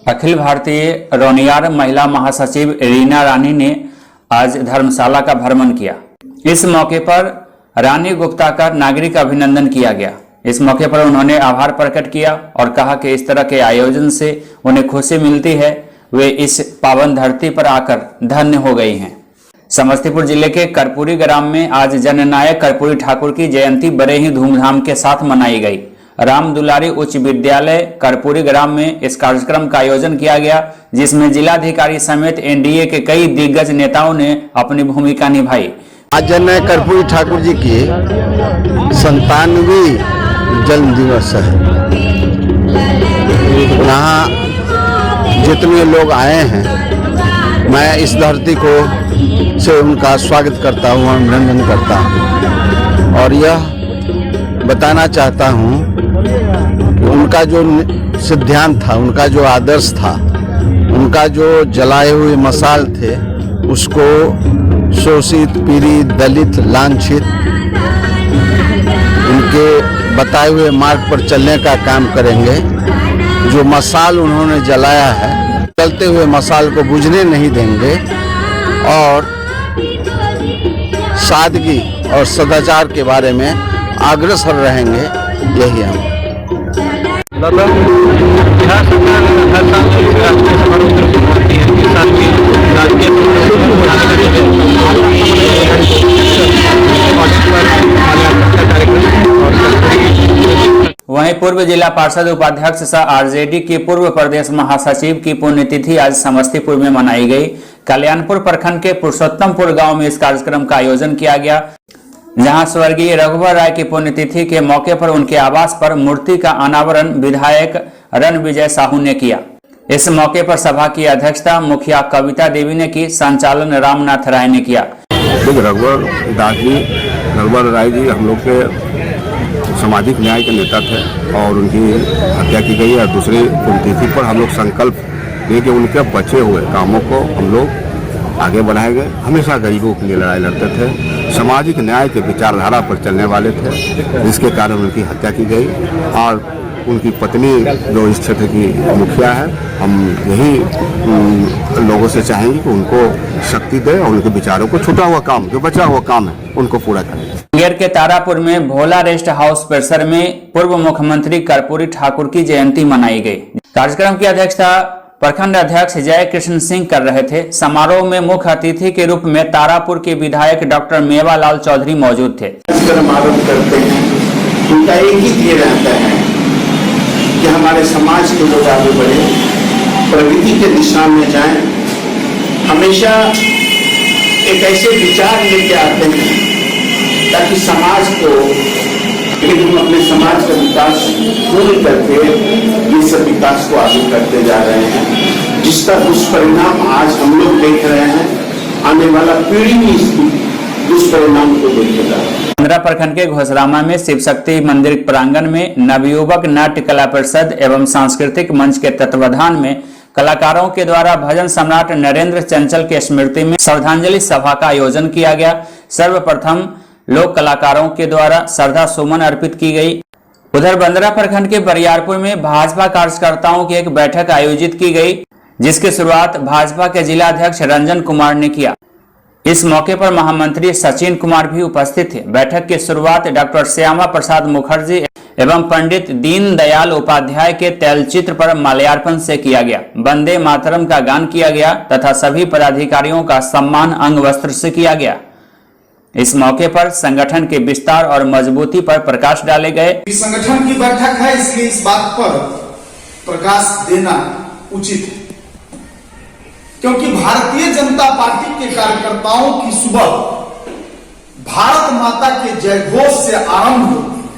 अखिल भारतीय रौनियार महिला महासचिव रीना रानी ने आज धर्मशाला का भ्रमण किया। इस मौके पर रानी गुप्ता का नागरिक अभिनंदन किया गया। इस मौके पर उन्होंने आभार प्रकट किया और कहा कि इस तरह के आयोजन से उन्हें खुशी मिलती है, वे इस पावन धरती पर आकर धन्य हो गई हैं। समस्तीपुर जिले के कर्पूरी ग्राम में आज जननायक कर्पूरी ठाकुर की जयंती बड़े ही धूमधाम के साथ मनाई गई। राम दुलारी उच्च विद्यालय कर्पूरी ग्राम में इस कार्यक्रम का आयोजन किया गया, जिसमें जिलाधिकारी समेत एनडीए के कई दिग्गज नेताओं ने अपनी भूमिका निभाई। आज जननायक कर्पूरी ठाकुर जी की 97वीं जन्म दिवस है। यहाँ जितने लोग आए हैं, मैं इस धरती को से उनका स्वागत करता हूँ, अभिनंदन करता हूँ और यह बताना चाहता हूँ कि उनका जो सिद्धांत था, उनका जो आदर्श था, उनका जो जलाए हुए मसाल थे, उसको शोषित, पीड़ित, दलित, लांछित उनके बताए हुए मार्ग पर चलने का काम करेंगे। जो मसाल उन्होंने जलाया है, चलते हुए मसाल को बुझने नहीं देंगे और सादगी और सदाचार के बारे में अग्रसर रहेंगे। यही हम वहीं पूर्व जिला पार्षद उपाध्यक्ष सह आरजेडी के पूर्व प्रदेश महासचिव की पुण्यतिथि आज समस्तीपुर में मनाई गई। कल्याणपुर प्रखंड के पुरुषोत्तमपुर गांव में इस कार्यक्रम का आयोजन किया गया, जहां स्वर्गीय रघुवर राय की पुण्यतिथि के मौके पर उनके आवास पर मूर्ति का अनावरण विधायक रणविजय साहू ने किया। इस मौके पर सभा की अध्यक्षता मुखिया कविता देवी ने की, संचालन रामनाथ राय ने किया। रघुवर दास जी, रघुवर राय जी हम लोग के सामाजिक न्याय के नेता थे और उनकी हत्या की गई और दूसरी पुण्यतिथि पर हम लोग संकल्प लिए कि उनके बचे हुए कामों को हम लोग आगे बढ़ाएंगे। हमेशा गरीबों के लिए लड़ाई लड़ते थे, सामाजिक न्याय के विचारधारा पर चलने वाले थे, जिसके कारण उनकी हत्या की गई और उनकी पत्नी जो इस क्षेत्र की मुखिया है, हम यही लोगों से चाहेंगे कि उनको शक्ति दे और उनके विचारों को, छूटा हुआ काम जो बचा हुआ काम है, उनको पूरा करें। मुंगेर के तारापुर में भोला रेस्ट हाउस परिसर में पूर्व मुख्यमंत्री कर्पूरी ठाकुर की जयंती मनाई गई। कार्यक्रम की अध्यक्षता प्रखंड अध्यक्ष जय कृष्ण सिंह कर रहे थे। समारोह में मुख्य अतिथि के रूप में तारापुर के विधायक डॉक्टर मेवालाल चौधरी मौजूद थे। उनका एक ही ध्येय रहता है कि हमारे समाज के लोग आगे बढ़े, प्रगति के दिशा में जाएं। हमेशा एक ऐसे विचार लेके आते हैं ताकि समाज को, लेकिन हम अपने समाज का विकास पूर्ण करके इस विकास को आगे करते जा रहे हैं, जिसका दुष्परिणाम आज हम लोग देख रहे हैं। आने वाला पीढ़ी भी इस दुष्परिणाम को देखेगा। पंद्रह प्रखंड के घोसरामा में शिव शक्ति मंदिर प्रांगण में नवयुवक नाट्य कला परिषद एवं सांस्कृतिक मंच के तत्वाधान में कलाकारों के द्वारा भजन सम्राट नरेंद्र चंचल के स्मृति में श्रद्धांजलि सभा का आयोजन किया गया। सर्वप्रथम लोक कलाकारों के द्वारा श्रद्धा सुमन अर्पित की गई। उधर बंदरा प्रखंड के बरियारपुर में भाजपा कार्यकर्ताओं की एक बैठक आयोजित की गई, जिसकी शुरुआत भाजपा के जिला अध्यक्ष रंजन कुमार ने किया। इस मौके पर महामंत्री सचिन कुमार भी उपस्थित थे। बैठक की शुरुआत डॉक्टर श्यामा प्रसाद मुखर्जी एवं पंडित दीनदयाल उपाध्याय के तैलचित्र पर माल्यार्पण से किया गया। वंदे मातरम का गान किया गया तथा सभी पदाधिकारियों का सम्मान अंग वस्त्र से किया गया। इस मौके पर संगठन के विस्तार और मजबूती पर प्रकाश डाले गए। संगठन की बैठक है, इसलिए इस बात पर प्रकाश देना उचित है, क्योंकि भारतीय जनता पार्टी के कार्यकर्ताओं की सुबह भारत माता के जयघोष से आरंभ होती है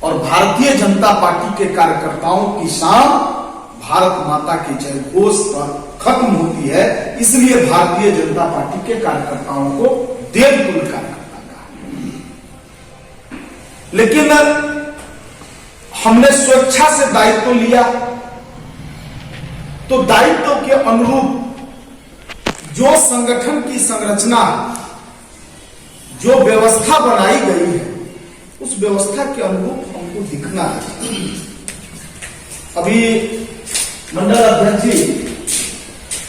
और भारतीय जनता पार्टी के कार्यकर्ताओं की शाम भारत माता के जयघोष पर खत्म होती है। इसलिए भारतीय जनता पार्टी के कार्यकर्ताओं को देवतुल्य कार्यकर्ता कहा। लेकिन हमने स्वेच्छा से दायित्व लिया, तो दायित्व के अनुरूप जो संगठन की संरचना, जो व्यवस्था बनाई गई है, उस व्यवस्था के अनुरूप हमको दिखना है। अभी मंडल अध्यक्ष जी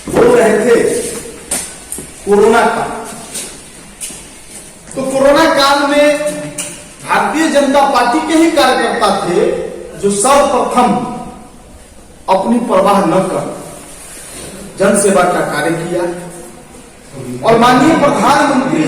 बोल रहे थे कोरोना काल। तो कोरोना काल में भारतीय जनता पार्टी के ही कार्यकर्ता थे जो सर्वप्रथम अपनी परवाह न कर जनसेवा का कार्य किया। और माननीय प्रधानमंत्री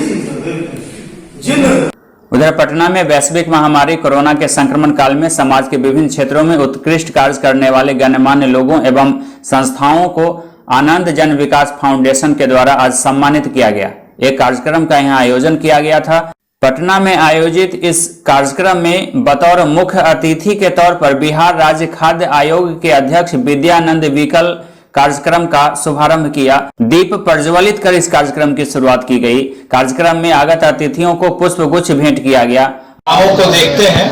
जिन उधर पटना में वैश्विक महामारी कोरोना के संक्रमण काल में समाज के विभिन्न क्षेत्रों में उत्कृष्ट कार्य करने वाले गणमान्य लोगों एवं संस्थाओं को आनंद जन विकास फाउंडेशन के द्वारा आज सम्मानित किया गया। एक कार्यक्रम का यहां आयोजन किया गया था। पटना में आयोजित इस कार्यक्रम में बतौर मुख्य अतिथि के तौर पर बिहार राज्य खाद्य आयोग के अध्यक्ष विद्यानंद विकल कार्यक्रम का शुभारंभ किया। दीप प्रज्वलित कर इस कार्यक्रम की शुरुआत की गई। कार्यक्रम में आगत अतिथियों को पुष्प गुच्छ भेंट किया गया। को देखते हैं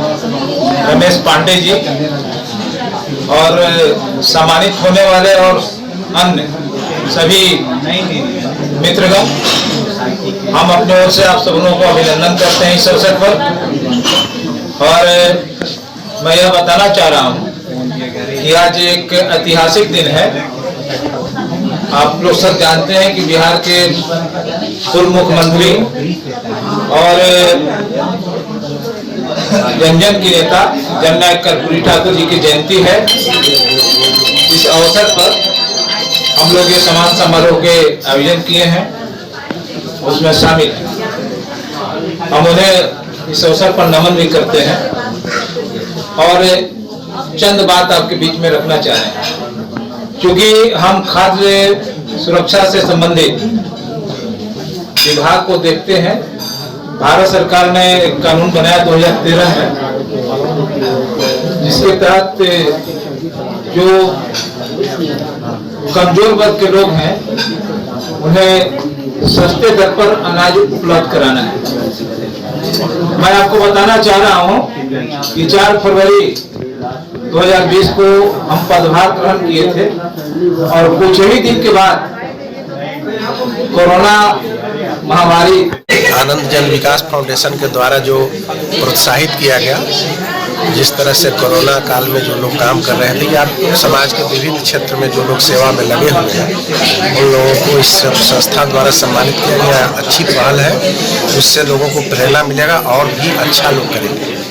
रमेश पांडे जी और सम्मानित होने वाले और अन्य सभी मित्रगण, हम अपने ओर से आप सबों को अभिनंदन करते हैं इस अवसर पर। और मैं यह बताना चाह रहा हूँ कि आज एक ऐतिहासिक दिन है। आप लोग सब जानते हैं कि बिहार के पूर्व मुख्यमंत्री और जनजन की नेता जननायक कर्पूरी ठाकुर जी की जयंती है। इस अवसर पर हम लोग ये सम्मान समारोह के आयोजन किए हैं, उसमें शामिल हैं। हम उन्हें इस अवसर पर नमन भी करते हैं और चंद बात आपके बीच में रखना चाह रहे हैं। क्योंकि हम खाद्य सुरक्षा से संबंधित विभाग को देखते हैं। भारत सरकार ने एक कानून बनाया 2013 में, जिसके तहत जो कमजोर वर्ग के लोग हैं उन्हें सस्ते दर पर अनाज उपलब्ध कराना है। मैं आपको बताना चाह रहा हूं कि 4 फरवरी 2020 को हम पदभार ग्रहण किए थे और कुछ ही दिन के बाद कोरोना महामारी आनंद जन विकास फाउंडेशन के द्वारा जो प्रोत्साहित किया गया, जिस तरह से कोरोना काल में जो लोग काम कर रहे थे या समाज के विभिन्न क्षेत्र में जो लोग सेवा में लगे हुए हैं, उन लोगों को इस संस्था द्वारा सम्मानित किया गया। अच्छी पहल है, उससे लोगों को प्रेरणा मिलेगा और भी अच्छा लोग करेंगे।